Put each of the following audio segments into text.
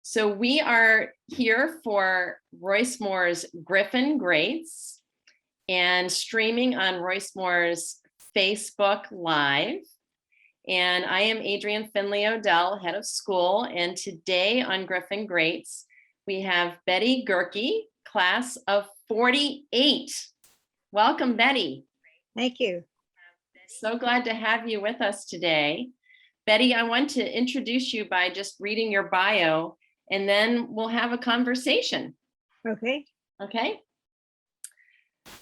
So we are here for Royce Moore's Griffin Greats and streaming on Royce Moore's Facebook Live. And I am Adrienne Finley Odell, head of school. And today on Griffin Greats, we have Betty Goerke, class of 48. Welcome, Betty. Thank you. So glad to have you with us today. Betty, I want to introduce you by just reading your bio, and then we'll have a conversation. Okay. Okay.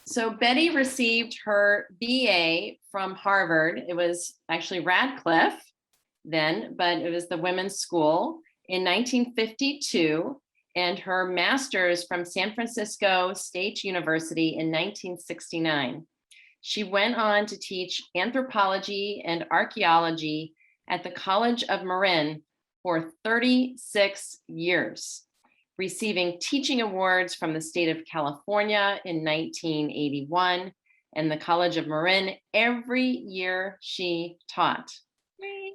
So Betty received her BA from Harvard. It was actually Radcliffe then, but it was the women's school in 1952, and her master's from San Francisco State University in 1969. She went on to teach anthropology and archaeology at the College of Marin for 36 years, receiving teaching awards from the state of California in 1981 and the College of Marin every year she taught.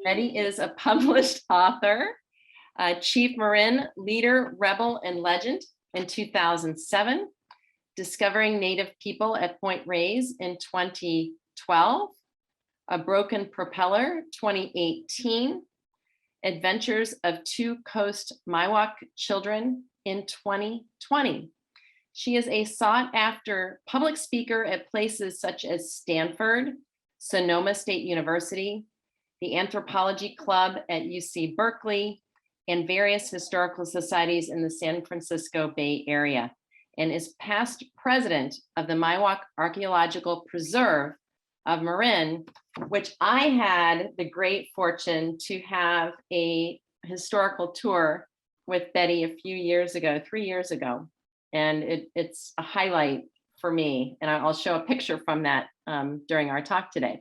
Betty is a published author, Chief Marin Leader, Rebel, and Legend in 2007, Discovering Native People at Point Reyes in 2012, A Broken Propeller 2018, Adventures of Two Coast Miwok Children in 2020. She is a sought after public speaker at places such as Stanford, Sonoma State University, the Anthropology Club at UC Berkeley, and various historical societies in the San Francisco Bay Area, and is past president of the Miwok Archaeological Preserve of Marin, which I had the great fortune to have a historical tour with Betty a few years ago, 3 years ago. And it's a highlight for me. And I'll show a picture from that during our talk today.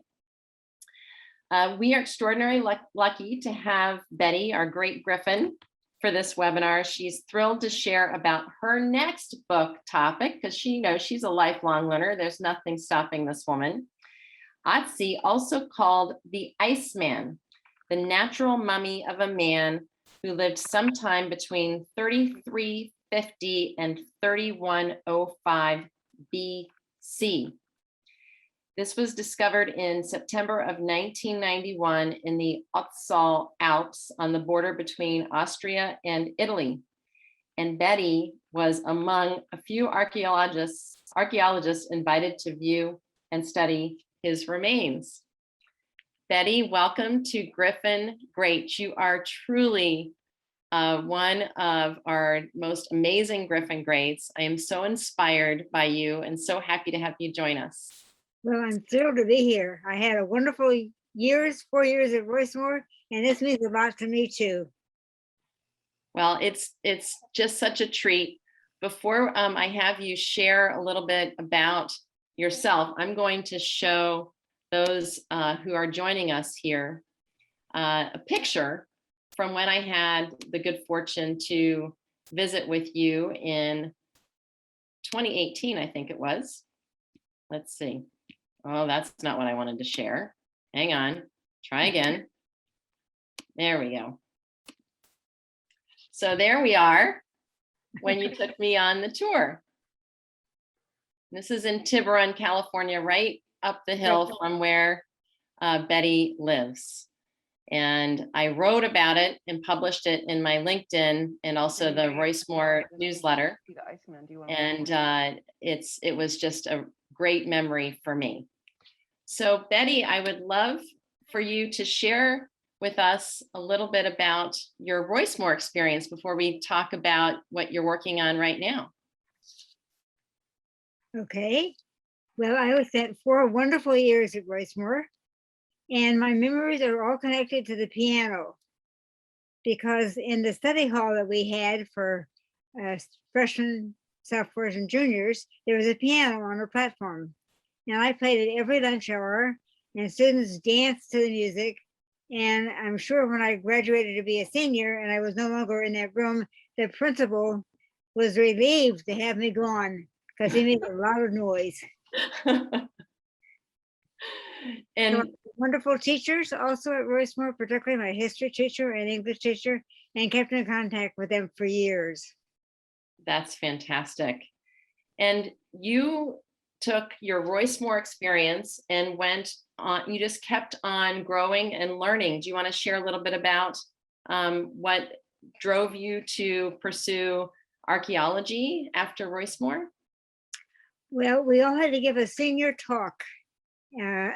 We are extraordinarily lucky to have Betty, our great Griffin, for this webinar. She's thrilled to share about her next book topic because she knows she's a lifelong learner. There's nothing stopping this woman. Otzi, also called the Iceman, the natural mummy of a man who lived sometime between 3350 and 3105 BC. This was discovered in September of 1991 in the Ötztal Alps on the border between Austria and Italy. And Betty was among a few archaeologists invited to view and study his remains. Betty, welcome to Griffin Greats. You are truly one of our most amazing Griffin Greats. I am so inspired by you and so happy to have you join us. Well, I'm thrilled to be here. I had a wonderful 4 years at Royce Moore, and this means a lot to me too. Well, it's just such a treat. Before I have you share a little bit about yourself, I'm going to show those who are joining us here a picture from when I had the good fortune to visit with you in 2018, I think it was. Let's see. Oh, that's not what I wanted to share. Hang on, try again. There we go. So there we are when you took me on the tour. This is in Tiburon, California, right up the hill from where Betty lives. And I wrote about it and published it in my LinkedIn and also the Royce Moore newsletter. And it was just a great memory for me. So Betty, I would love for you to share with us a little bit about your Royce Moore experience before we talk about what you're working on right now. Okay. Well, I spent 4 wonderful years at Royce Moore, and my memories are all connected to the piano, because in the study hall that we had for freshmen, sophomores, and juniors, there was a piano on the platform. And I played it every lunch hour, and students danced to the music. And I'm sure when I graduated to be a senior and I was no longer in that room, the principal was relieved to have me gone because he made a lot of noise. And so wonderful teachers also at Royce Moore, particularly my history teacher and English teacher. and kept in contact with them for years. That's fantastic. And you took your Royce Moore experience and went on, you just kept on growing and learning. Do you want to share a little bit about what drove you to pursue archaeology after Royce Moore? Well, we all had to give a senior talk. And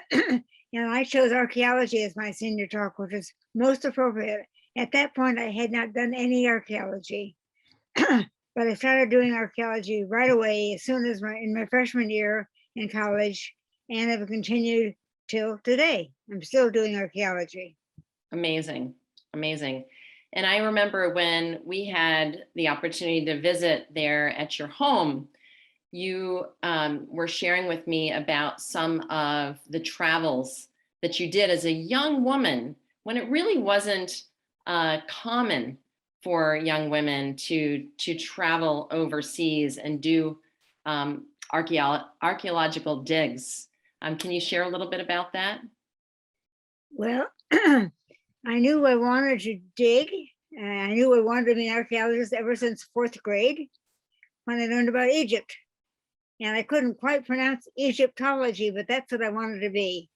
I chose archaeology as my senior talk, which is most appropriate. At that point, I had not done any archaeology, but I started doing archaeology right away as soon as in my freshman year in college, and have continued till today. I'm still doing archaeology. Amazing, amazing. And I remember when we had the opportunity to visit there at your home, you were sharing with me about some of the travels that you did as a young woman when it really wasn't common for young women to travel overseas and do archaeological digs. Can you share a little bit about that? Well, I knew I wanted to dig. I knew I wanted to be an archaeologist ever since fourth grade when I learned about Egypt. And I couldn't quite pronounce Egyptology, but that's what I wanted to be.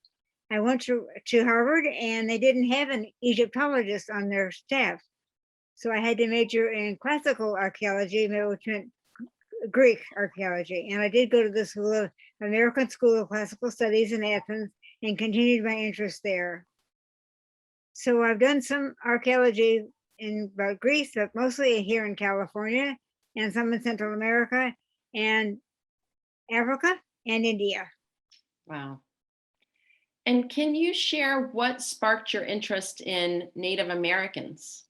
I went to Harvard and they didn't have an Egyptologist on their staff. So I had to major in classical archaeology, which meant Greek archaeology. And I did go to the American School of Classical Studies in Athens and continued my interest there. So I've done some archaeology in about Greece, but mostly here in California, and some in Central America and Africa and India. Wow. And can you share what sparked your interest in Native Americans?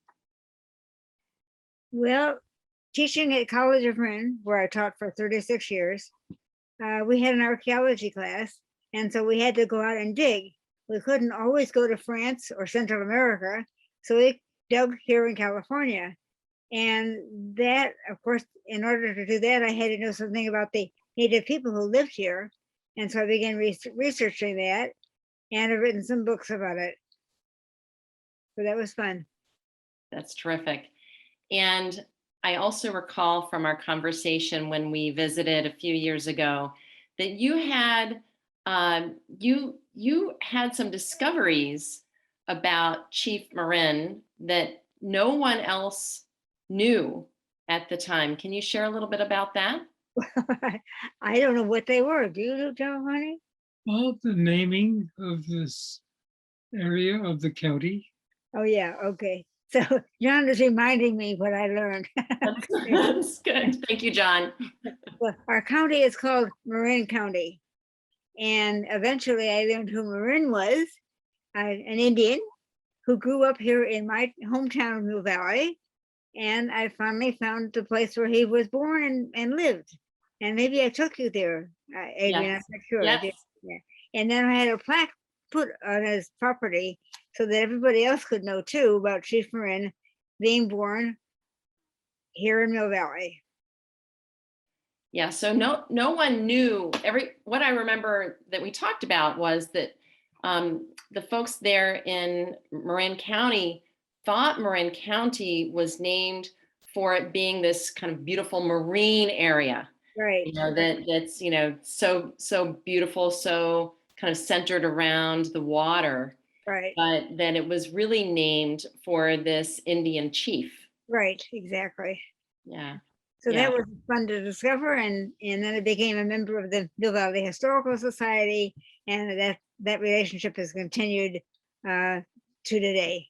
Well, teaching at College of Marin, where I taught for 36 years, we had an archaeology class, and so we had to go out and dig. We couldn't always go to France or Central America, so we dug here in California. And that, of course, in order to do that, I had to know something about the Native people who lived here. And so I began researching that, and I've written some books about it. So that was fun. That's terrific. And I also recall from our conversation when we visited a few years ago that you had you had some discoveries about Chief Marin that no one else knew at the time. Can you share a little bit about that? I don't know what they were. Do you know, honey? Well, the naming of this area of the county. Oh, yeah. Okay. So John is reminding me what I learned. That's good. Thank you, John. Well, our county is called Marin County. And eventually I learned who Marin was, an Indian who grew up here in my hometown of Mill Valley. And I finally found the place where he was born and lived. And maybe I took you there, Adrian, Yes. I'm not sure. Yes. Yeah. And then I had a plaque put on his property so that everybody else could know too about Chief Marin being born here in Mill Valley. Yeah, so no one knew. What I remember that we talked about was that the folks there in Marin County thought Marin County was named for it being this kind of beautiful marine area. Right. You know, that's, you know, so beautiful, so kind of centered around the water. Right. But that it was really named for this Indian chief. Right, exactly. Yeah. So Yeah. that was fun to discover, and then I became a member of the Mill Valley Historical Society, and that relationship has continued to today.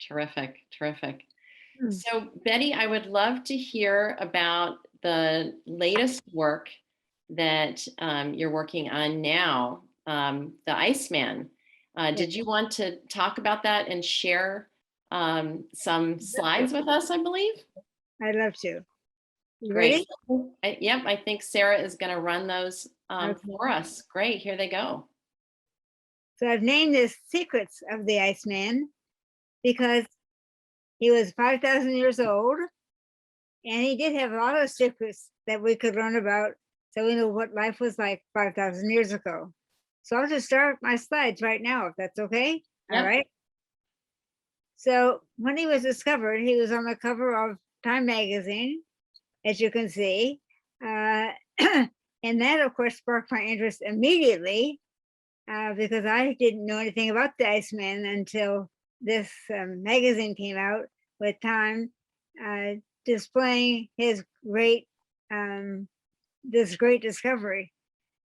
Terrific, terrific. Hmm. So Betty, I would love to hear about the latest work that you're working on now, the Iceman. Did you want to talk about that and share some slides with us, I believe? I'd love to. You Great. ready? Yep, I think Sarah is going to run those Okay. for us. Great, here they go. So I've named this Secrets of the Iceman because he was 5,000 years old, and he did have a lot of secrets that we could learn about, so we know what life was like 5,000 years ago. So I'll just start my slides right now, if that's okay. Yep. All right. So when he was discovered, he was on the cover of Time magazine, as you can see. And that, of course, sparked my interest immediately because I didn't know anything about the Iceman until this magazine came out with Time displaying his great, this great discovery,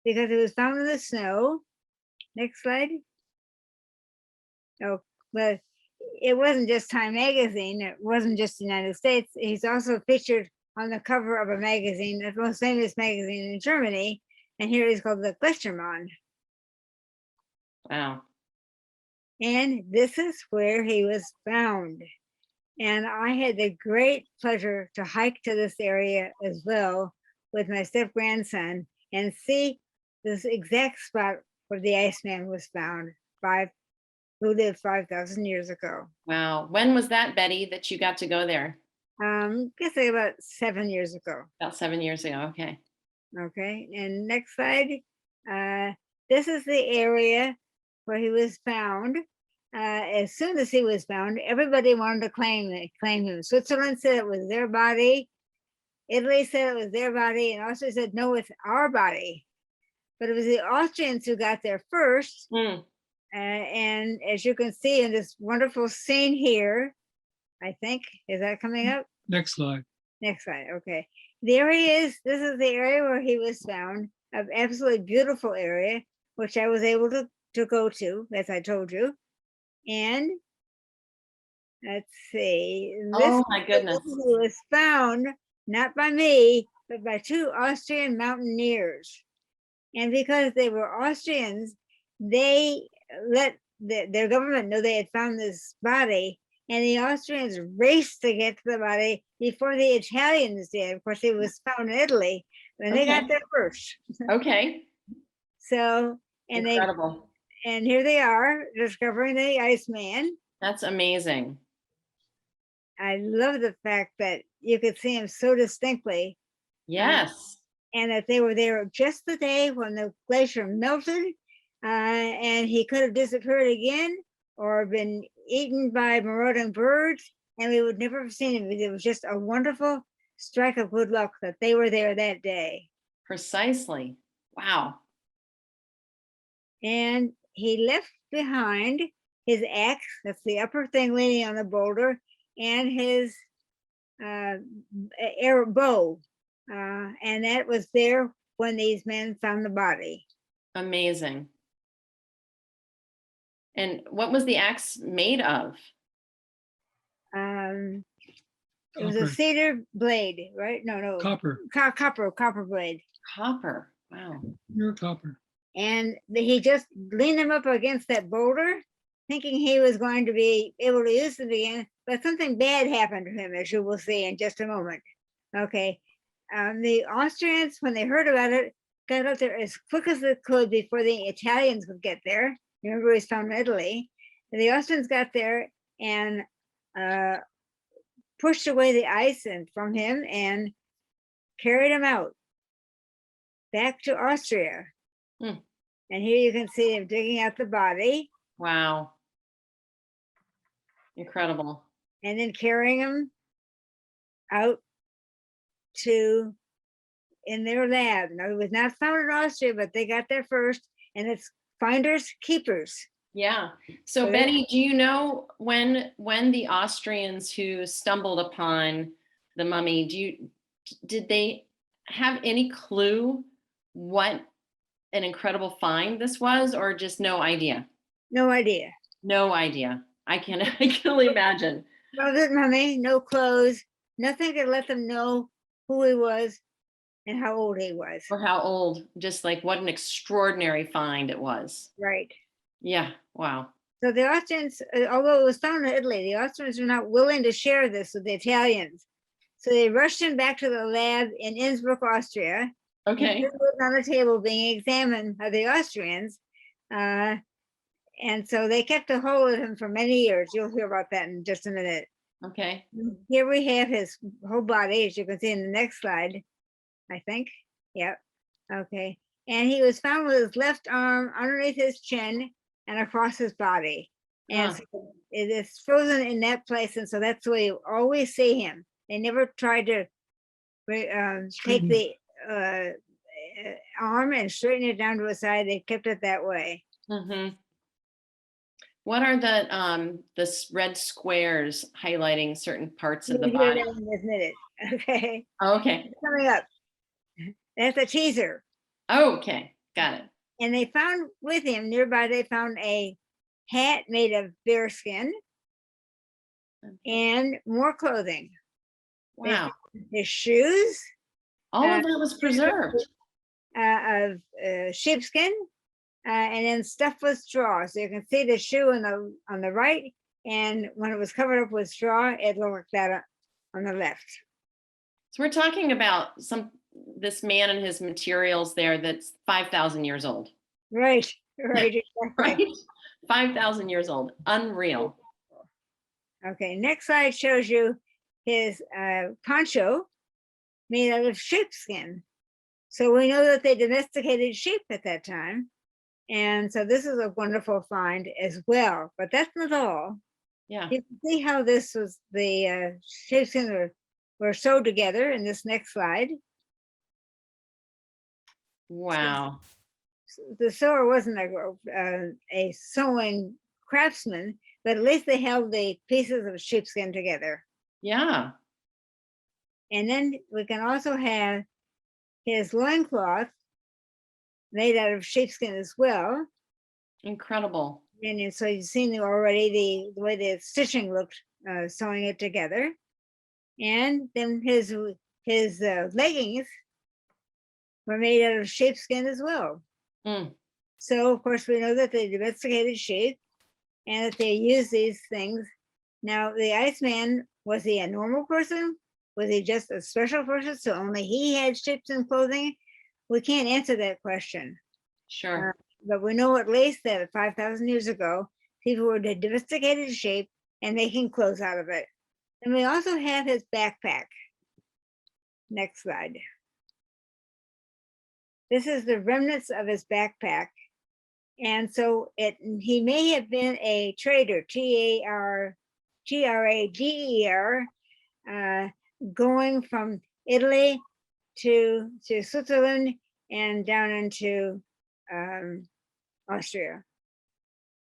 because it was found in the snow. Next slide. Oh, but it wasn't just Time magazine. It wasn't just the United States. He's also featured on the cover of a magazine, the most famous magazine in Germany. And here he's called the Gletschmann. Wow. And this is where he was found. And I had the great pleasure to hike to this area as well with my step grandson and see this exact spot where the Iceman was found, who lived 5,000 years ago. Wow. When was that, Betty, that you got to go there? Guess like about 7 years ago. About 7 years ago. Okay. Okay, and next slide. This is the area where he was found. As soon as he was found, everybody wanted to claim him. Switzerland said it was their body. Italy said it was their body, and Austria said, no, it's our body. But it was the Austrians who got there first. And as you can see in this wonderful scene here, I think, is that coming up? Next slide. Next slide, okay. There he is. This is the area where he was found, an absolutely beautiful area, which I was able to go to, as I told you. And let's see. Oh my goodness. He was found not by me, but by 2 Austrian mountaineers. And because they were Austrians, they let their government know they had found this body, and the Austrians raced to get to the body before the Italians did. Of course, it was found in Italy, and they got there first. Okay. So, and Incredible. and here they are discovering the Iceman. That's amazing. I love the fact that you could see him so distinctly. Yes. And that they were there just the day when the glacier melted, and he could have disappeared again or been eaten by marauding birds, and we would never have seen him. It was just a wonderful strike of good luck that they were there that day. Precisely. Wow. And he left behind his axe, that's the upper thing leaning on the boulder, and his arrow bow. And that was there when these men found the body. Amazing. And what was the axe made of? It was a cedar blade, right? No. Copper. Copper blade. Copper. Wow. Pure copper. And he just leaned them up against that boulder, thinking he was going to be able to use them again, but something bad happened to him, as you will see in just a moment. Okay. The Austrians, when they heard about it, got up there as quick as they could before the Italians would get there. Remember, he was found in Italy. And the Austrians got there and pushed away the ice from him and carried him out back to Austria. And here you can see him digging out the body. Wow. Incredible. And then carrying him out to in their lab. Now, it was not found in Austria, but they got there first, and it's finders keepers. Yeah. So Betty, do you know when the Austrians who stumbled upon the mummy, did they have any clue what an incredible find this was, or just no idea? No idea. No idea. I can only imagine. No good mummy, no clothes, nothing to let them know who he was and how old he was. Or how old, just like what an extraordinary find it was. Right. Yeah, wow. So the Austrians, although it was found in Italy, the Austrians were not willing to share this with the Italians. So they rushed him back to the lab in Innsbruck, Austria. Okay. He was on the table being examined by the Austrians. And so they kept a hold of him for many years. You'll hear about that in just a minute. Okay. Here we have his whole body, as you can see in the next slide, I think. Yep. Okay. And he was found with his left arm underneath his chin and across his body. And Huh. so it is frozen in that place. And so that's the way you always see him. They never tried to take Straighten. the arm and straighten it down to a side. They kept it that way. Mhm. What are the red squares highlighting certain parts of the You'll hear body? that in this minute. Okay, Oh, okay. coming up. That's a teaser. Okay, got it. And they found with him nearby, they found a hat made of bear skin and more clothing. They Wow. found his shoes All uh, of that was preserved. of sheepskin, and then stuffed with straw. So you can see the shoe on the right, and when it was covered up with straw, it looked like that on the left. So we're talking about this man and his materials there that's 5,000 years old, Right, right, exactly. right? 5,000 years old. Unreal. Okay, next slide shows you his poncho made out of sheepskin. So we know that they domesticated sheep at that time. And so this is a wonderful find as well, but that's not all. Yeah. You can see how this was the sheepskin were sewed together in this next slide. Wow. The sewer wasn't a sewing craftsman, but at least they held the pieces of sheepskin together. Yeah. And then we can also have his loincloth made out of sheepskin as well. Incredible. And so you've seen already the way the stitching looked, sewing it together. And then his leggings were made out of sheepskin as well. Mm. So of course we know that they domesticated sheep and that they used these things. Now the Iceman, was he a normal person? Was he just a special person? So only he had sheepskin clothing? We can't answer that question. Sure. But we know at least that 5,000 years ago, people were domesticated sheep and making clothes out of it. And we also have his backpack. Next slide. This is the remnants of his backpack. And so he may have been a trader, Trader, going from Italy to Switzerland and down into Austria.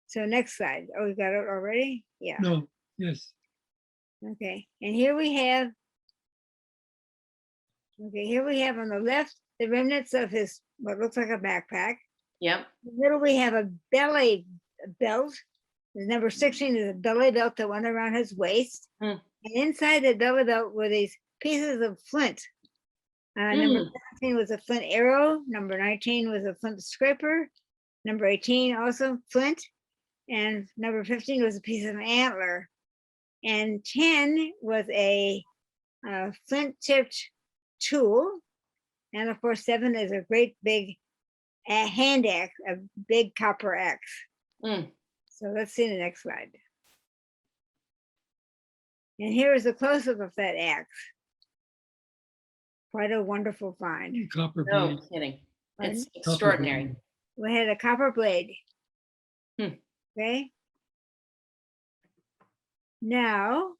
So next slide. Oh, we got it already? Yeah. No, yes. Okay. And here we have on the left the remnants of his what looks like a backpack. Yep. In the middle we have a belly belt. The number 16 is a belly belt that went around his waist. Mm. And inside the belly belt were these pieces of flint. Number 17 was a flint arrow. Number 19 was a flint scraper. Number 18 also flint. And number 15 was a piece of antler. And 10 was a flint tipped tool. And of course, 7 is a great big hand axe, a big copper axe. Mm. So let's see the next slide. And here is a close-up of that axe. Quite a wonderful find. Copper No blade. kidding. Pardon? It's extraordinary. We had a copper blade. Hmm. Okay. Now,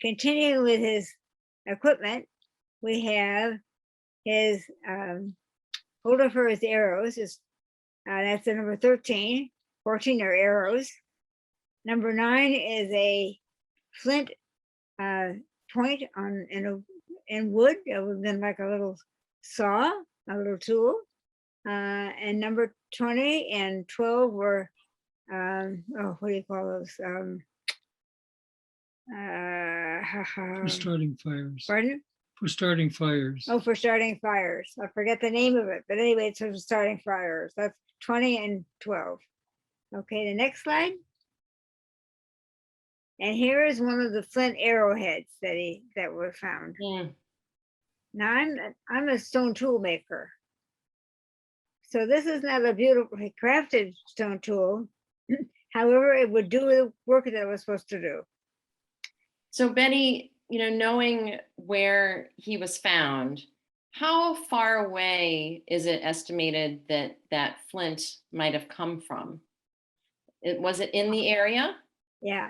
continuing with his equipment, we have his holder for his arrows. That's the number 13. 14 are arrows. Number 9 is a flint point in wood. It would have been like a little saw, a little tool. And number 20 and 12 were what do you call those? For starting fires. Pardon? For starting fires. Oh, for starting fires. I forget the name of it, but anyway, it's for starting fires. That's 20 and 12. Okay, the next slide. And here is one of the flint arrowheads that were found. Mm. Now I'm a stone tool maker. So this is not a beautifully crafted stone tool. However, it would do the work that it was supposed to do. So Betty, knowing where he was found, how far away is it estimated that flint might have come from? Was it in the area? Yeah.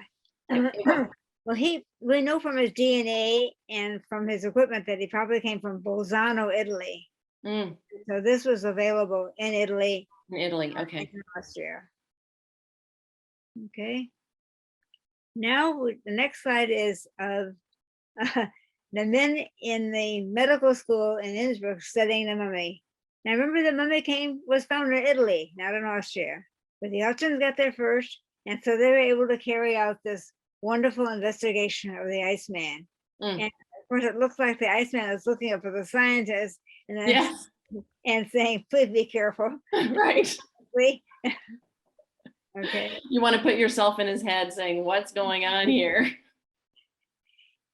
It Well, we know from his DNA and from his equipment that he probably came from Bolzano, Italy. Mm, So this was available in Italy in Italy. and Okay. in Austria. Okay. Now the next slide is of the men in the medical school in Innsbruck studying the mummy. Now remember, the mummy was found in Italy, not in Austria, but the Austrians got there first, and so they were able to carry out this wonderful investigation of the Iceman. Mm. And of course, it looks like the Iceman is looking up at the scientists and then Yes. and saying, "Please be careful." Right. Okay. You want to put yourself in his head saying, what's going on here?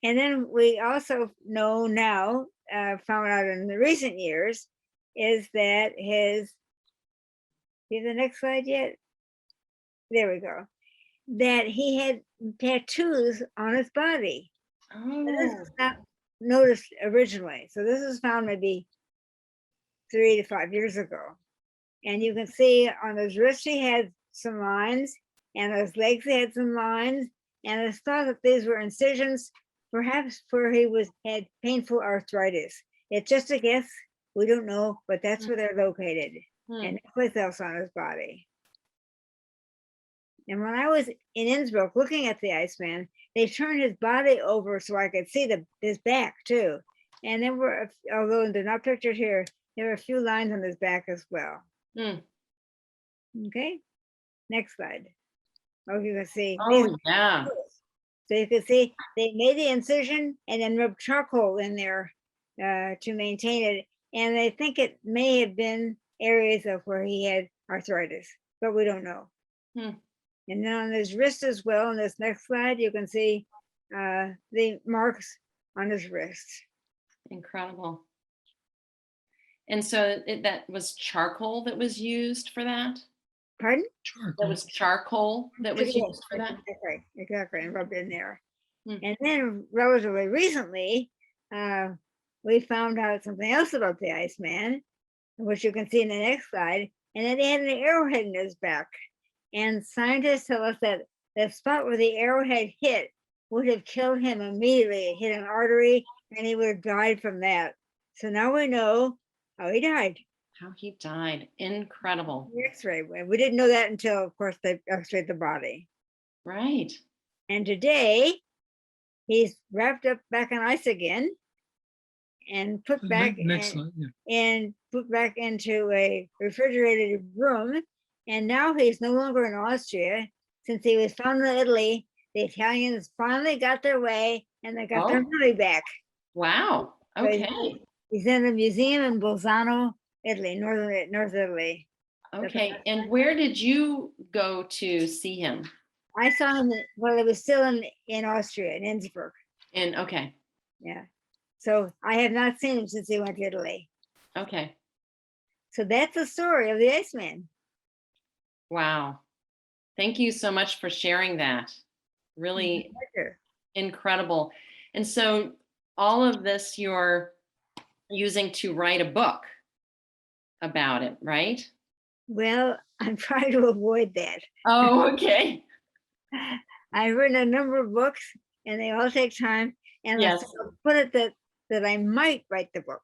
And then we also know now, found out in the recent years, is that see the next slide yet? There we go. That he had tattoos on his body. This Oh, was not noticed originally. So this was found maybe 3 to 5 years ago. And you can see on his wrist he had some lines, and his legs he had some lines, and it's thought that these were incisions, perhaps where he had painful arthritis. It's just a guess. We don't know, but that's where they're located, and no place else on his body. And when I was in Innsbruck looking at the Iceman, they turned his body over so I could see his back too. And there were, although they're not pictured here, there were a few lines on his back as well. Mm. Okay, next slide. Oh, you can see. Oh, yeah. So you can see they made the incision and then rubbed charcoal in there to maintain it. And I think it may have been areas of where he had arthritis, but we don't know. Hmm. And then on his wrist as well, in this next slide, you can see the marks on his wrist. Incredible. And so that was charcoal that was used for that? Pardon? That was charcoal that was used for that? Exactly, and rubbed in there. Hmm. And then relatively recently, we found out something else about the Iceman, which you can see in the next slide, and that he had an arrowhead in his back. And scientists tell us that the spot where the arrowhead hit would have killed him immediately. It hit an artery, and he would have died from that. So now we know how he died. How he died. Incredible. The X-ray. We didn't know that until, of course, they X-rayed the body. Right. And today, he's wrapped up back on ice again, and put back Next slide, yeah. and put back into a refrigerated room. And now he's no longer in Austria. Since he was found in Italy, the Italians finally got their way and they got their money back. Wow. So Okay. he's in a museum in Bolzano, Italy, North Italy. Okay. And where did you go to see him? I saw him while he was still in Austria, in Innsbruck. Okay. Yeah. So I have not seen him since he went to Italy. Okay. So that's the story of the Iceman. Wow. Thank you so much for sharing that. Really incredible. And so all of this you're using to write a book about it, right? Well, I'm trying to avoid that. Oh, okay. I've written a number of books and they all take time. And Yes. I'll put it that I might write the book.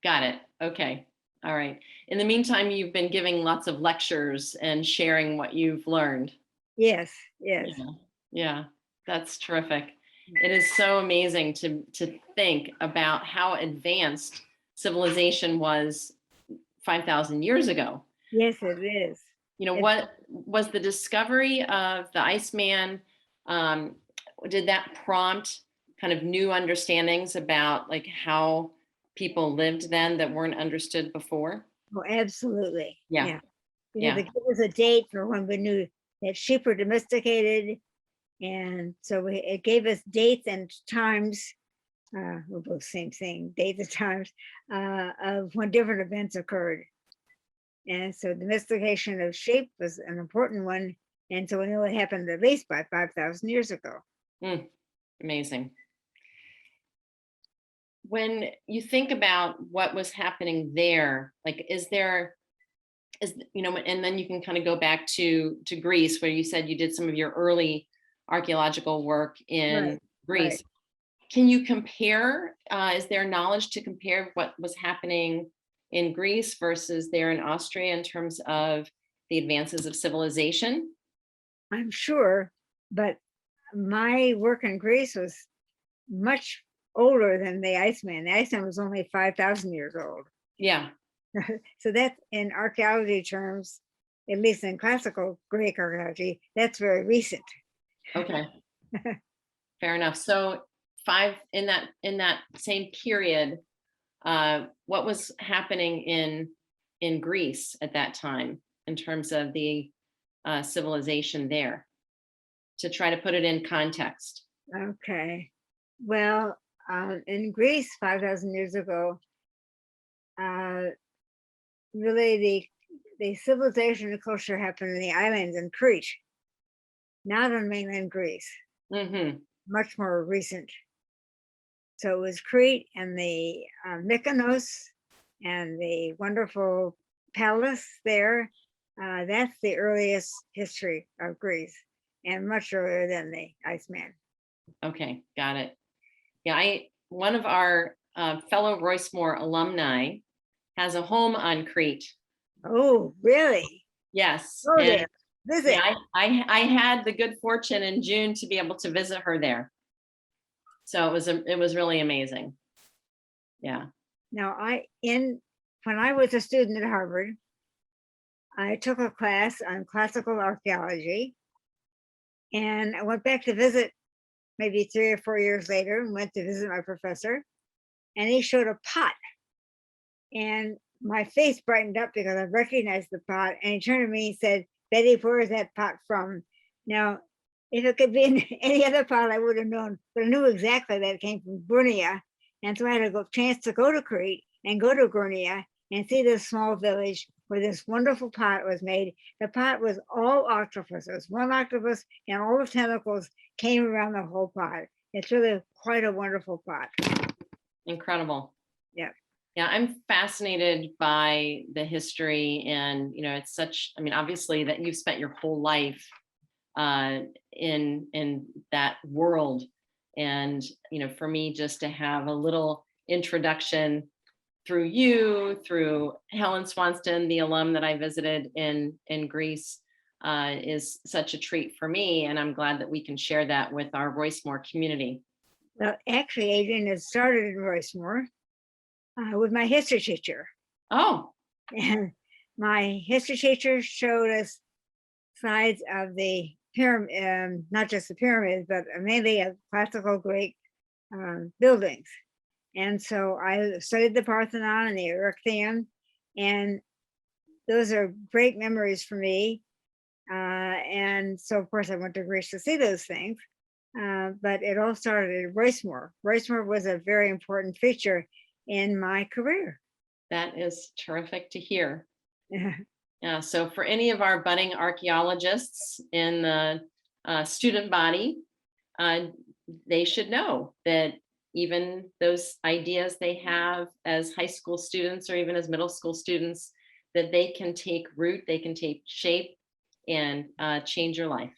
Got it. Okay. All right. In the meantime, you've been giving lots of lectures and sharing what you've learned. Yes. Yeah. That's terrific. It is so amazing to think about how advanced civilization was 5,000 years ago. Yes, it is. What was the discovery of the Iceman? Did that prompt kind of new understandings about like how people lived then that weren't understood before? Oh, absolutely. Yeah. Because it gave us a date for when we knew that sheep were domesticated. And so it gave us dates and times, we're both same thing, dates and times, of when different events occurred. And so domestication of sheep was an important one. And so we know it happened at least by 5,000 years ago. Amazing. When you think about what was happening there, like, is there is, and then you can kind of go back to Greece, where you said you did some of your early archaeological work in Right, Greece. right. Can you compare, is there knowledge to compare what was happening in Greece versus there in Austria in terms of the advances of civilization? I'm sure, but my work in Greece was much older than the Iceman. The Iceman was only 5,000 years old. Yeah. So that's in archaeology terms, at least in classical Greek archaeology, that's very recent. Okay. Fair enough. So in that same period, what was happening in Greece at that time in terms of the civilization there, to try to put it in context? Okay. Well, in Greece 5,000 years ago, uh, really the civilization and culture happened in the islands in Crete, not on mainland Greece, Hmm. much more recent. So it was Crete and the Mykonos and the wonderful palace there. That's the earliest history of Greece, and much earlier than the Iceman. Okay, got it. Yeah, one of our fellow Royce Moore alumni has a home on Crete. Oh, really? Yes, Go and there, visit. yeah, I had the good fortune in June to be able to visit her there. So it was really amazing. Yeah. Now, when I was a student at Harvard, I took a class on classical archaeology, and I went back to visit maybe 3 or 4 years later, and went to visit my professor, and he showed a pot, and my face brightened up because I recognized the pot, and he turned to me and said, "Betty, where is that pot from?" Now, if it could be in any other pot, I would have known, but I knew exactly that it came from Gornia, and so I had a chance to go to Crete and go to Gornia and see this small village where this wonderful pot was made. The pot was all octopuses, one octopus, and all the tentacles came around the whole pot. It's really quite a wonderful pot. Incredible. Yeah. Yeah, I'm fascinated by the history, and it's such, obviously that you've spent your whole life in that world, and for me just to have a little introduction through you, through Helen Swanston, the alum that I visited in Greece, is such a treat for me, and I'm glad that we can share that with our Royce Moore community. Well, actually, Adrian, it started in Royce Moore with my history teacher. Oh, And my history teacher showed us sides of the pyramid, not just the pyramids, but mainly of classical Greek buildings. And so I studied the Parthenon and the Erechtheion, and those are great memories for me. And so, of course, I went to Greece to see those things. But it all started at Royce Moore. Royce Moore was a very important feature in my career. that is terrific to hear. Yeah. Yeah, so for any of our budding archaeologists in the student body, they should know that even those ideas they have as high school students or even as middle school students, that they can take root, they can take shape, and change your life.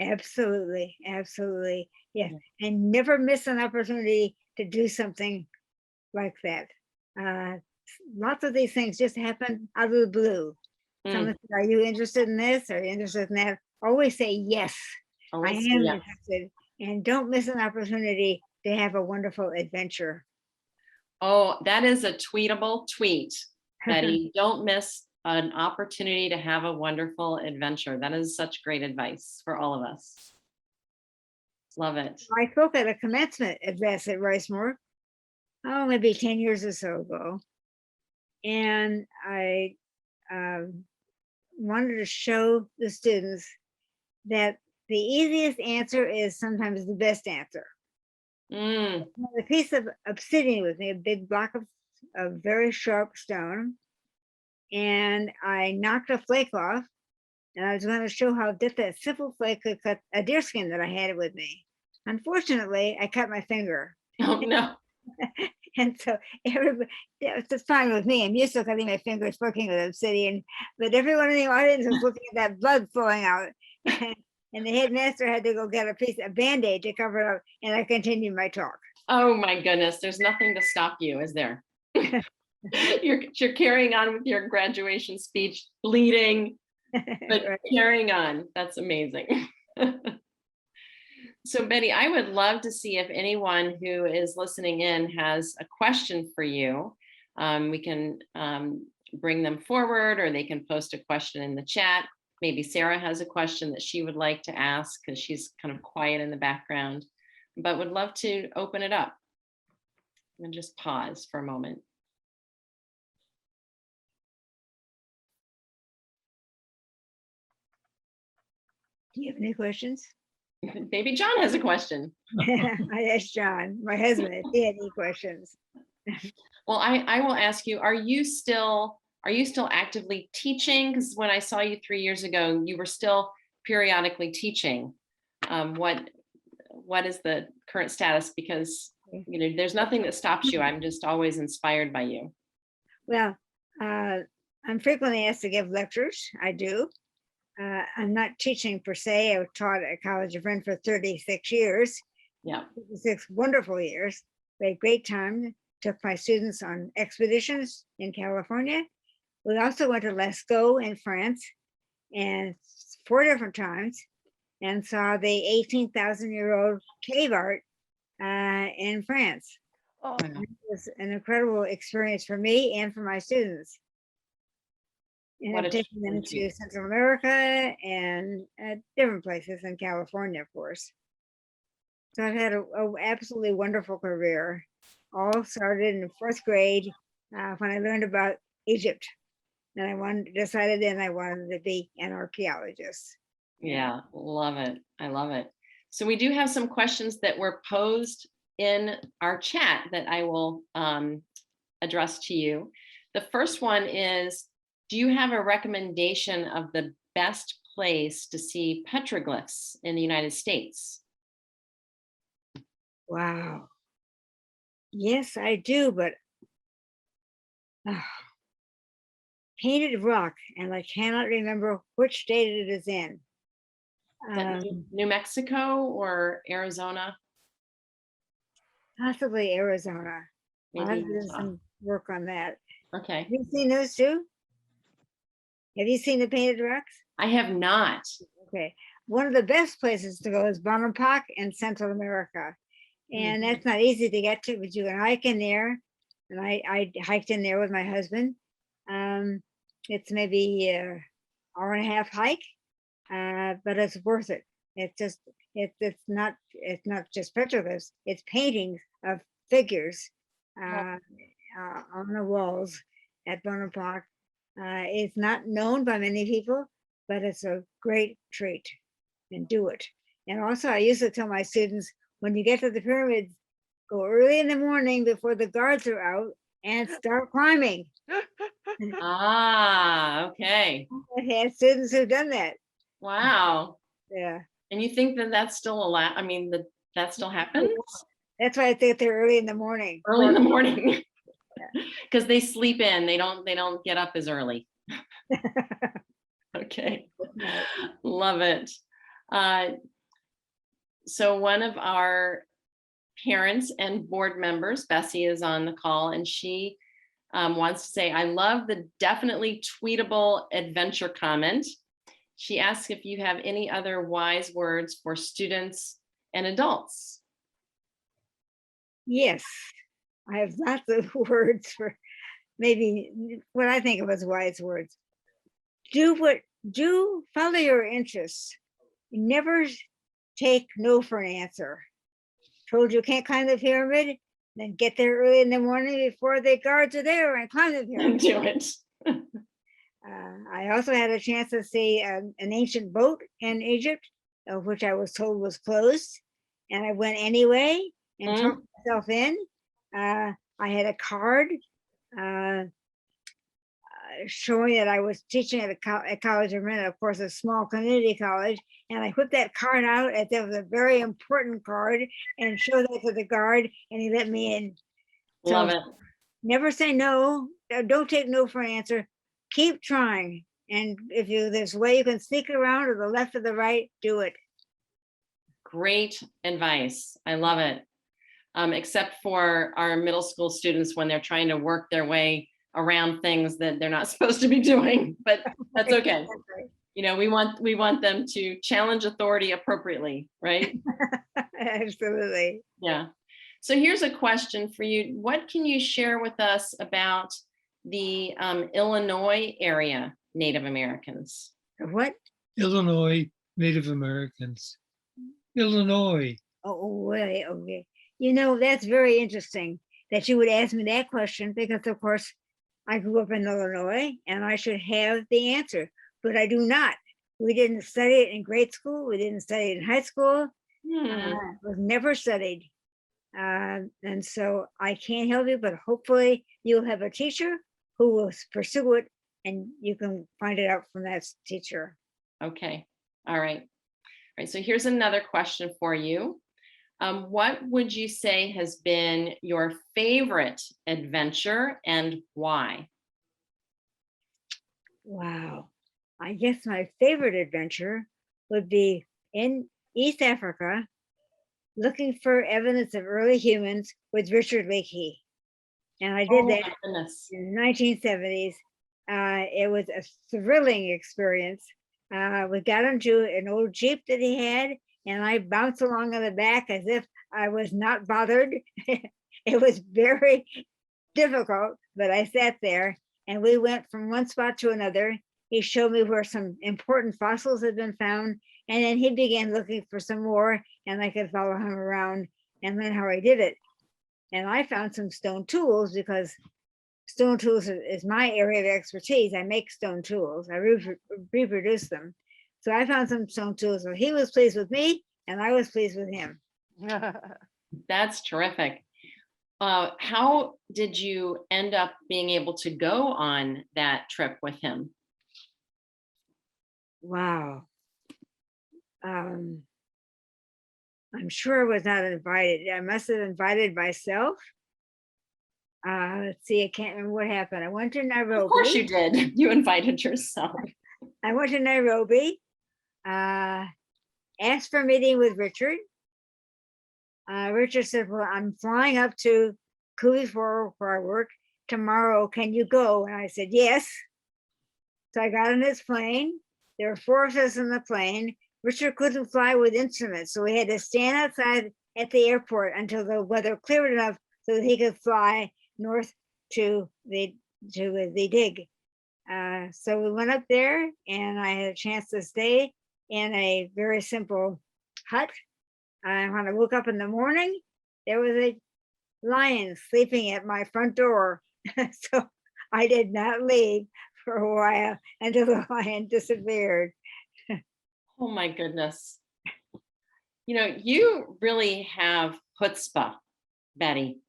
Absolutely, absolutely. Yeah. And never miss an opportunity to do something like that. Lots of these things just happen out of the blue. Someone says, "Are you interested in this? Are you interested in that?" Always say yes. I Always, am yeah. interested, and don't miss an opportunity to have a wonderful adventure. Oh, that is a tweetable tweet, Betty. Don't miss an opportunity to have a wonderful adventure. That is such great advice for all of us. Love it. I spoke at a commencement address at Royce Moore, maybe 10 years or so ago. And I wanted to show the students that the easiest answer is sometimes the best answer. Mm, I had a piece of obsidian with me, a big block of very sharp stone, and I knocked a flake off, and I was going to show how just that simple flake could cut a deerskin that I had with me. Unfortunately, I cut my finger. oh no. And so everybody, it's fine with me. I'm used to cutting my fingers working with obsidian, but everyone in the audience was looking at that blood flowing out. And the headmaster had to go get a Band-Aid to cover it up, and I continued my talk. Oh my goodness, there's nothing to stop you, is there? You're carrying on with your graduation speech, bleeding, but Right. carrying on. That's amazing. So Betty, I would love to see if anyone who is listening in has a question for you. We can bring them forward, or they can post a question in the chat. Maybe Sarah has a question that she would like to ask because she's kind of quiet in the background, but would love to open it up. And just pause for a moment. Do you have any questions? Maybe John has a question. I asked John, my husband, if he had any questions. Well, I will ask you, are you still actively teaching? Because when I saw you 3 years ago, you were still periodically teaching. What is the current status? Because there's nothing that stops you. I'm just always inspired by you. Well, I'm frequently asked to give lectures. I do. I'm not teaching per se. I've taught at College of Rennes for 36 years. Yeah. 36 wonderful years. We had great time. Took my students on expeditions in California. We also went to Lascaux in France, and 4 different times, and saw the 18,000-year-old cave art in France. Oh, It was an incredible experience for me and for my students. And what I've a taken them tribute. to Central America and different places in California, of course. So I've had a absolutely wonderful career. All started in 4th grade when I learned about Egypt. And I decided then I wanted to be an archaeologist. Yeah, love it. I love it. So we do have some questions that were posed in our chat that I will address to you. The first one is, do you have a recommendation of the best place to see petroglyphs in the United States? Wow. Yes, I do, but painted rock, and I cannot remember which state it is in. Is that New Mexico or Arizona? Possibly Arizona. I'll have Maybe to do Utah. some work on that. Okay. Have you seen those too? Have you seen the painted rocks? I have not. Okay. One of the best places to go is Bonampak in Central America. And that's not easy to get to, but you can hike in there. And I hiked in there with my husband. It's maybe an hour and a half hike, but it's worth it. It's not just petroglyphs, it's paintings of figures on the walls at Bonampak. It's not known by many people, but it's a great treat, and do it. And also I used to tell my students, when you get to the pyramids, go early in the morning before the guards are out and start climbing. Ah, okay. I had students who've done that. Wow. Yeah. And you think that that's still allowed? I mean, that still happens? That's why I think they're early in the morning. Early in the morning. Because they sleep in. They don't get up as early. Okay. Love it. So one of our parents and board members, Bessie, is on the call, and she wants to say, I love the definitely tweetable adventure comment. She asks if you have any other wise words for students and adults. Yes, I have lots of words for maybe what I think of as wise words. Follow your interests. Never take no for an answer. Told you can't climb the pyramid, then get there early in the morning before the guards are there and climb the pyramid. Do it. I also had a chance to see an ancient boat in Egypt, which I was told was closed, and I went anyway and talked myself in. I had a card showing that I was teaching at College of Rennes, of course, a small community college, and I put that card out as if it was a very important card and showed that to the guard, and he let me in. Love it. Never say no. Don't take no for an answer. Keep trying. And if there's a way you can sneak around to the left or the right, do it. Great advice. I love it. Except for our middle school students when they're trying to work their way around things that they're not supposed to be doing, but that's okay. You know, we want them to challenge authority appropriately, right? Absolutely. Yeah. So here's a question for you. What can you share with us about the Illinois area Native Americans? What? Illinois Native Americans. Illinois. Oh, wait, okay. You know, that's very interesting that you would ask me that question because, of course, I grew up in Illinois and I should have the answer, but I do not. We didn't study it in grade school. We didn't study it in high school. It was never studied. And so I can't help you, but hopefully you'll have a teacher who will pursue it and you can find it out from that teacher. Okay. All right. All right. So here's another question for you. What would you say has been your favorite adventure and why? Wow. I guess my favorite adventure would be in East Africa, looking for evidence of early humans with Richard Leakey. And I did that in the 1970s. It was a thrilling experience. We got into an old Jeep that he had, and I bounced along on the back as if I was not bothered. It was very difficult, but I sat there and we went from one spot to another. He showed me where some important fossils had been found, and then he began looking for some more, and I could follow him around and learn how I did it. And I found some stone tools because stone tools is my area of expertise. I make stone tools. I reproduce them. So I found some stone tools. So he was pleased with me and I was pleased with him. That's terrific. How did you end up being able to go on that trip with him? Wow. I'm sure I was not invited. I must have invited myself. Let's see, I can't remember what happened. I went to Nairobi. Of course you did. You invited yourself. I went to Nairobi, asked for a meeting with Richard. Richard said, well, I'm flying up to Kubi where I work tomorrow. Can you go? And I said, yes. So I got on his plane. There were 4 of us in the plane. Richard couldn't fly with instruments, so we had to stand outside at the airport until the weather cleared enough so that he could fly north to the dig. So we went up there and I had a chance to stay in a very simple hut. When I woke up in the morning, there was a lion sleeping at my front door. So I did not leave for a while until the lion disappeared. Oh my goodness. You know, you really have chutzpah, Betty.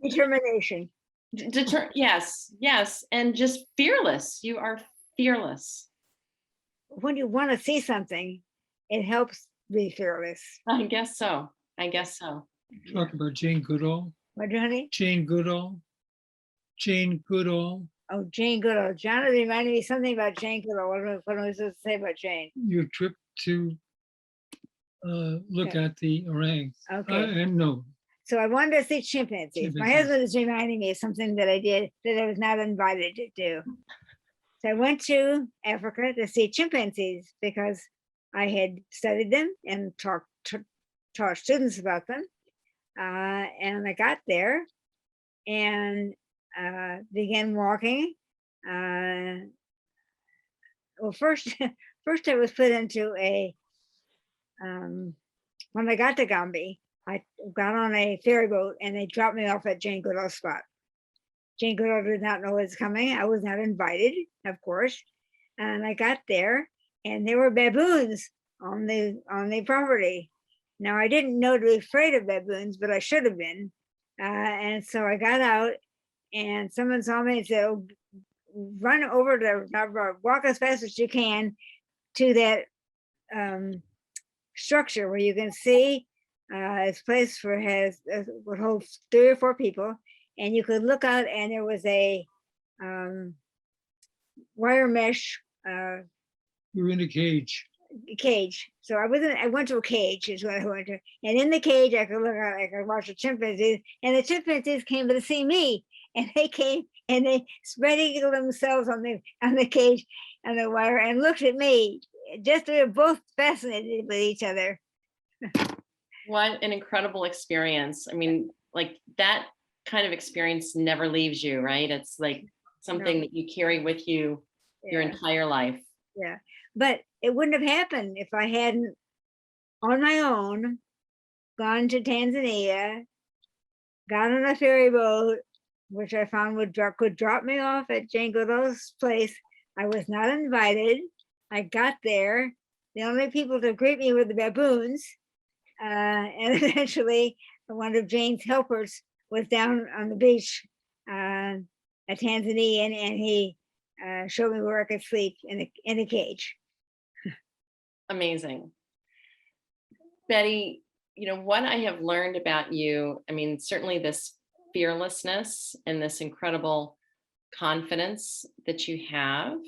Determination. Yes, yes. And just fearless. You are fearless. When you want to see something, it helps be fearless. I guess so. I guess so. Talk about Jane Goodall. What, honey? Jane Goodall. Jane Goodall. Oh, Jane Goodall. John reminded me something about Jane Goodall. What am I supposed to say about Jane? Your trip to look at the orangs. Okay. And no. So I wanted to see chimpanzees. My husband is reminding me of something that I did that I was not invited to do. So I went to Africa to see chimpanzees because I had studied them and taught students about them. And I got there and began walking. Well, first I was put into a, when I got to Gombe, I got on a ferry boat and they dropped me off at Jane Goodall's spot. Jane Goodall did not know it was coming. I was not invited, of course. And I got there and there were baboons on the property. Now I didn't know to be afraid of baboons, but I should have been. And so I got out and someone saw me and said, oh, run over to, walk as fast as you can to that structure where you can see This place would hold 3 or 4 people, and you could look out, and there was a wire mesh You're in a cage. cage. So I went to a cage is what I went to. And in the cage, I could look out, I could watch the chimpanzees, and the chimpanzees came to see me, and they came and they spread eagled themselves on the cage on the wire and looked at me. Just we were both fascinated with each other. What an incredible experience. I mean, like that kind of experience never leaves you, right? It's like something that you carry with you your Yeah, entire life. yeah. But it wouldn't have happened if I hadn't, on my own, gone to Tanzania, got on a ferry boat, which I found could drop me off at Jane Goodall's place. I was not invited. I got there. The only people to greet me were the baboons. And eventually, one of Jane's helpers was down on the beach at Tanzania, and he showed me where I could sleep in a cage. Amazing. Betty, you know, what I have learned about you, I mean, certainly this fearlessness and this incredible confidence that you have.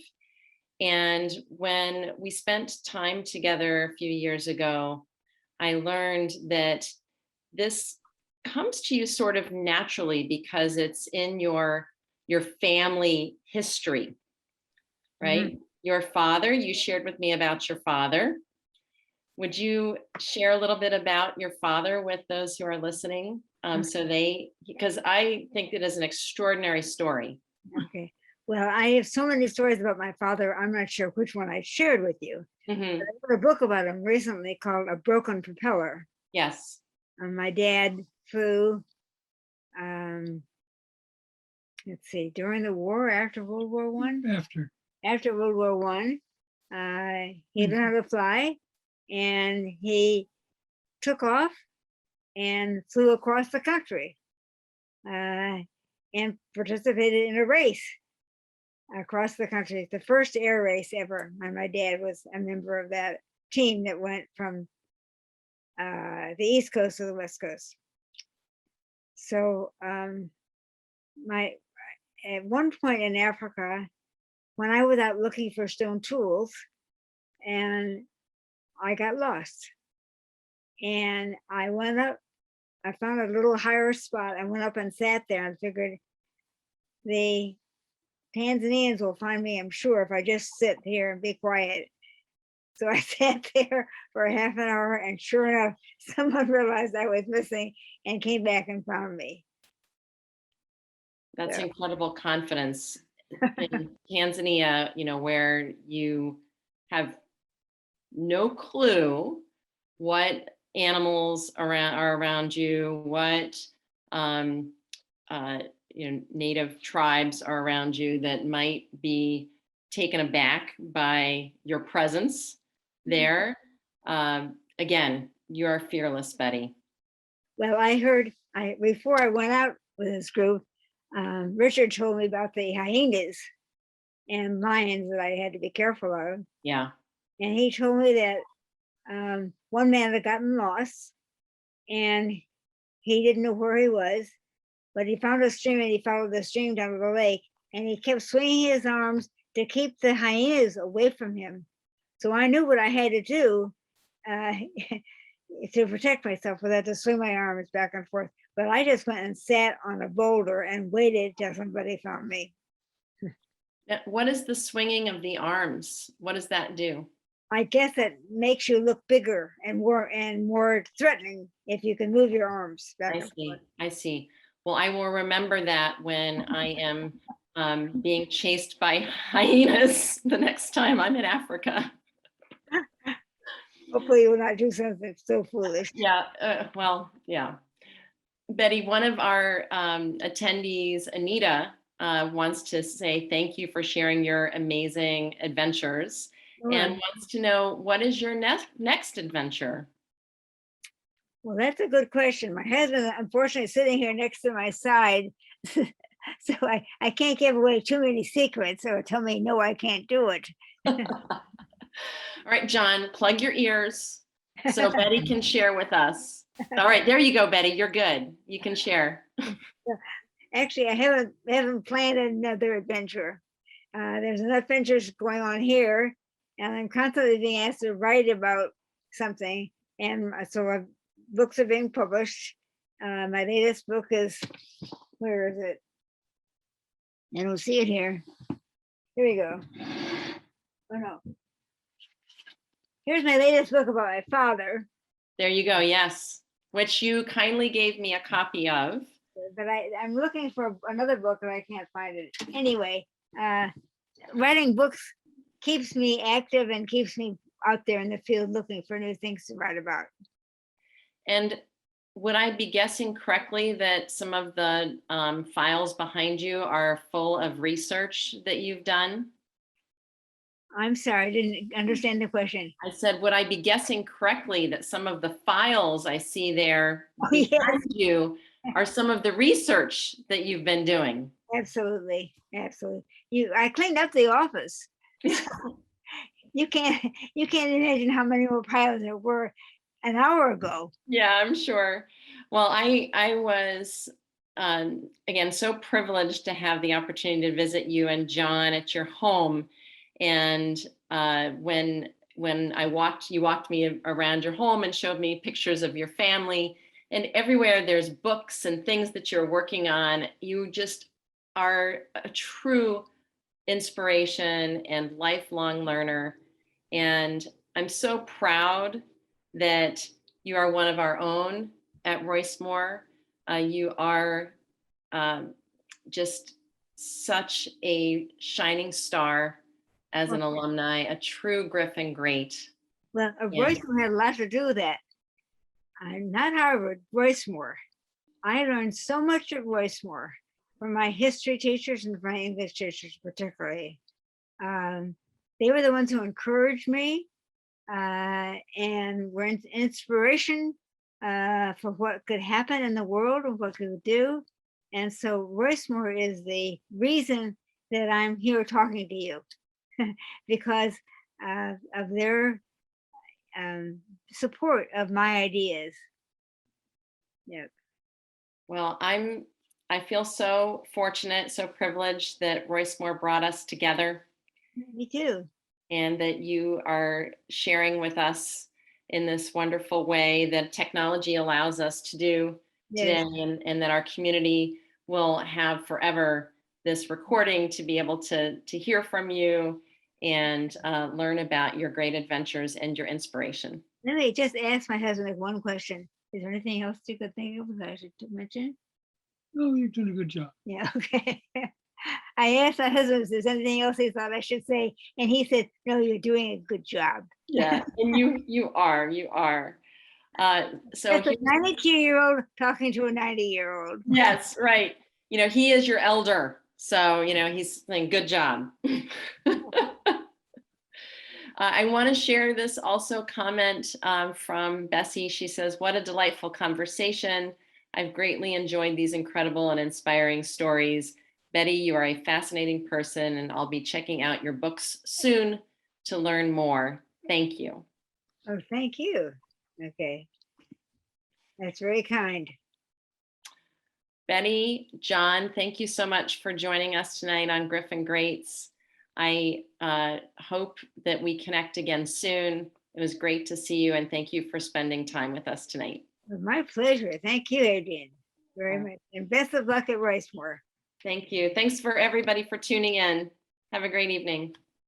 And when we spent time together a few years ago, I learned that this comes to you sort of naturally because it's in your family history, right? Your father, you shared with me about your father. Would you share a little bit about your father with those who are listening? Because I think it is an extraordinary story. Okay. Well, I have so many stories about my father. I'm not sure which one I shared with you. Mhm. But I wrote a book about him recently called A Broken Propeller. Yes. My dad flew, let's see, during the war, after World War One. After World War One, he learned how to fly, and he took off and flew across the country and participated in a race across the country, the first air race ever. My dad was a member of that team that went from the East Coast to the West Coast. So at one point in Africa, when I was out looking for stone tools, and I got lost, and I went up, I found a little higher spot. I went up and sat there and figured the Tanzanians will find me, I'm sure, if I just sit here and be quiet. So I sat there for half an hour, and sure enough, someone realized I was missing and came back and found me. That's So. incredible confidence in Tanzania, you know, where you have no clue what animals are around you, what native tribes are around you that might be taken aback by your presence there. Again, you're fearless, Betty. Well, before I went out with this group, Richard told me about the hyenas and lions that I had to be careful of. Yeah. And he told me that one man had gotten lost, and he didn't know where he was, but he found a stream, and he followed the stream down to the lake, and he kept swinging his arms to keep the hyenas away from him. So I knew what I had to do to protect myself without to swing my arms back and forth. But I just went and sat on a boulder and waited till somebody found me. What is the swinging of the arms? What does that do? I guess it makes you look bigger and more threatening if you can move your arms back and forth. I see. Well, I will remember that when I am being chased by hyenas the next time I'm in Africa. Hopefully you will not do something so foolish. Yeah, well, yeah. Betty, one of our attendees, Anita, wants to say thank you for sharing your amazing adventures and wants to know, what is your next adventure? Well, that's a good question. My husband, unfortunately, is sitting here next to my side. So I can't give away too many secrets, or tell me, no, I can't do it. All right, John, plug your ears. so Betty can share with us. All right, there you go, Betty. You're good. You can share. Actually, I haven't planned another adventure. There's enough adventures going on here, and I'm constantly being asked to write about something. And so books are being published. My latest book is, where is it? I don't see it here. Here we go. Oh no. Here's my latest book about my father. There you go. Yes, which you kindly gave me a copy of. But I'm looking for another book and I can't find it. Anyway, writing books keeps me active and keeps me out there in the field looking for new things to write about. And would I be guessing correctly that some of the files behind you are full of research that you've done? I'm sorry, I didn't understand the question. I said, would I be guessing correctly that some of the files I see there Oh, yes. behind you are some of the research that you've been doing? Absolutely, absolutely. I cleaned up the office. You can't imagine how many more piles there were an hour ago. Yeah, I'm sure. Well, I was again so privileged to have the opportunity to visit you and John at your home, and when you walked me around your home and showed me pictures of your family, and everywhere there's books and things that you're working on. You just are a true inspiration and lifelong learner, and I'm so proud that you are one of our own at Royce Moore. You are just such a shining star as an alumni, a true Griffin great. Well, Royce had a lot to do with that. Not Harvard, Royce Moore. I learned so much at Royce Moore from my history teachers and my English teachers particularly. They were the ones who encouraged me and were an inspiration for what could happen in the world and what could do. And so Royce Moore is the reason that I'm here talking to you because of their support of my ideas. Yeah. Well, I feel so fortunate, so privileged that Royce Moore brought us together. Me too. And that you are sharing with us in this wonderful way that technology allows us to do today, and that our community will have forever this recording to be able to hear from you and learn about your great adventures and your inspiration. Let me just ask my husband one question. Is there anything else you could think of that I should mention? Oh, you're doing a good job. Yeah, okay. I asked my husband if there's anything else he thought I should say, and he said, "No, you're doing a good job." Yeah, and you are. So that's a 92-year-old talking to a 90-year-old. Yes, right. You know, he is your elder, so you know he's saying good job. I want to share this also comment from Bessie. She says, "What a delightful conversation. I've greatly enjoyed these incredible and inspiring stories. Betty, you are a fascinating person, and I'll be checking out your books soon to learn more. Thank you." Oh, thank you. Okay. That's very kind. Betty, John, thank you so much for joining us tonight on Griffin Greats. I hope that we connect again soon. It was great to see you, and thank you for spending time with us tonight. It was my pleasure. Thank you, Adrienne, very much. And best of luck at Royce Moore. Thank you. Thanks for everybody for tuning in. Have a great evening.